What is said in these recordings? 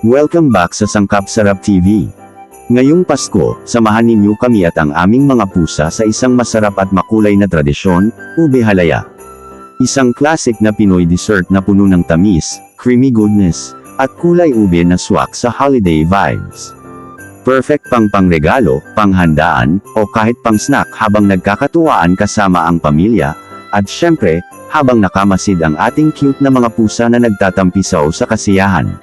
Welcome back sa Sangkap Sarap TV. Ngayong Pasko, samahan ninyo kami at ang aming mga pusa sa isang masarap at makulay na tradisyon, ube halaya. Isang classic na Pinoy dessert na puno ng tamis, creamy goodness, at kulay ube na swak sa holiday vibes. Perfect pang pangregalo, panghandaan, o kahit pang snack habang nagkakatuwaan kasama ang pamilya, at syempre, habang nakamasid ang ating cute na mga pusa na nagtatampisaw sa kasiyahan.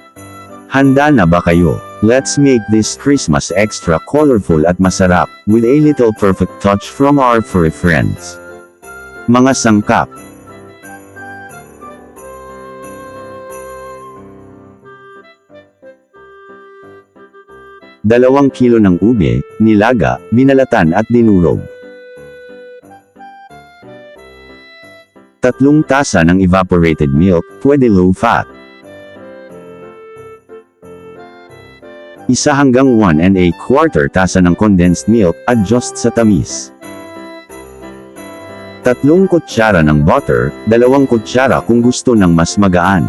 Handa na ba kayo? Let's make this Christmas extra colorful at masarap, with a little perfect touch from our furry friends. Mga sangkap. Dalawang kilo ng ube, nilaga, binalatan at dinurog. 3 tasa ng evaporated milk, pwede low fat. 1 hanggang 1 1/4 tasa ng condensed milk, adjust sa tamis. 3 kutsara ng butter, 2 kutsara kung gusto ng mas magaan.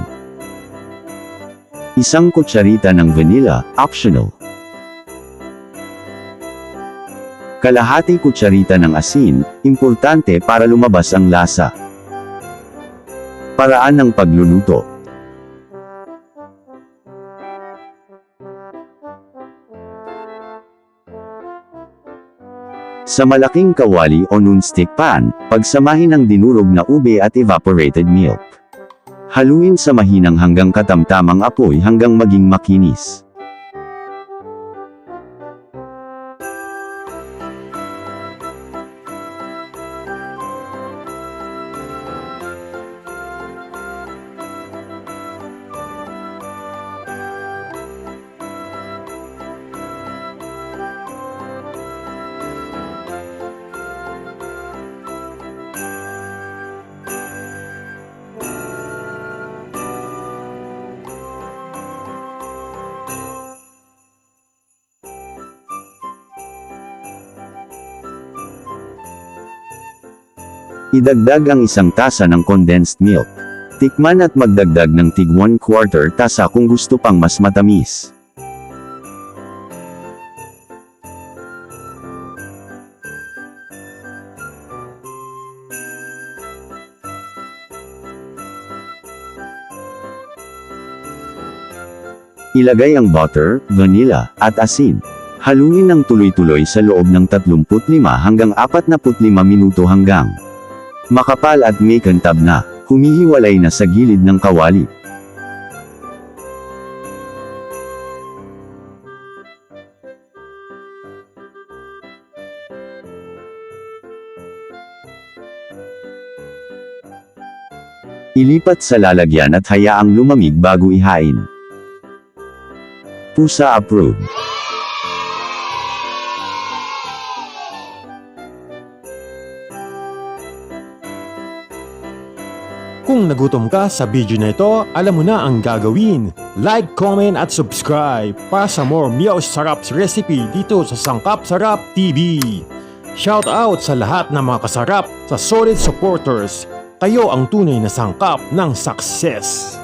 1 kutsarita ng vanilla, optional. Kalahati kutsarita ng asin, importante para lumabas ang lasa. Paraan ng pagluluto. Sa malaking kawali o non-stick pan, pagsamahin ang dinurog na ube at evaporated milk. Haluin sa mahinang hanggang katamtamang apoy hanggang maging makinis. Idagdag ang 1 tasa ng condensed milk. Tikman at magdagdag ng tig 1/4 tasa kung gusto pang mas matamis. Ilagay ang butter, vanilla, at asin. Haluin ng tuloy-tuloy sa loob ng 35 hanggang 45 minuto hanggang makapal at may kantab na, humihiwalay na sa gilid ng kawali. Ilipat sa lalagyan at hayaang lumamig bago ihain. Pusa approved. Kung nagutom ka sa video na ito, alam mo na ang gagawin. Like, comment at subscribe para sa more Meow Sarap's recipe dito sa Sangkap Sarap TV. Shout out sa lahat ng mga kasarap sa solid supporters. Kayo ang tunay na sangkap ng success.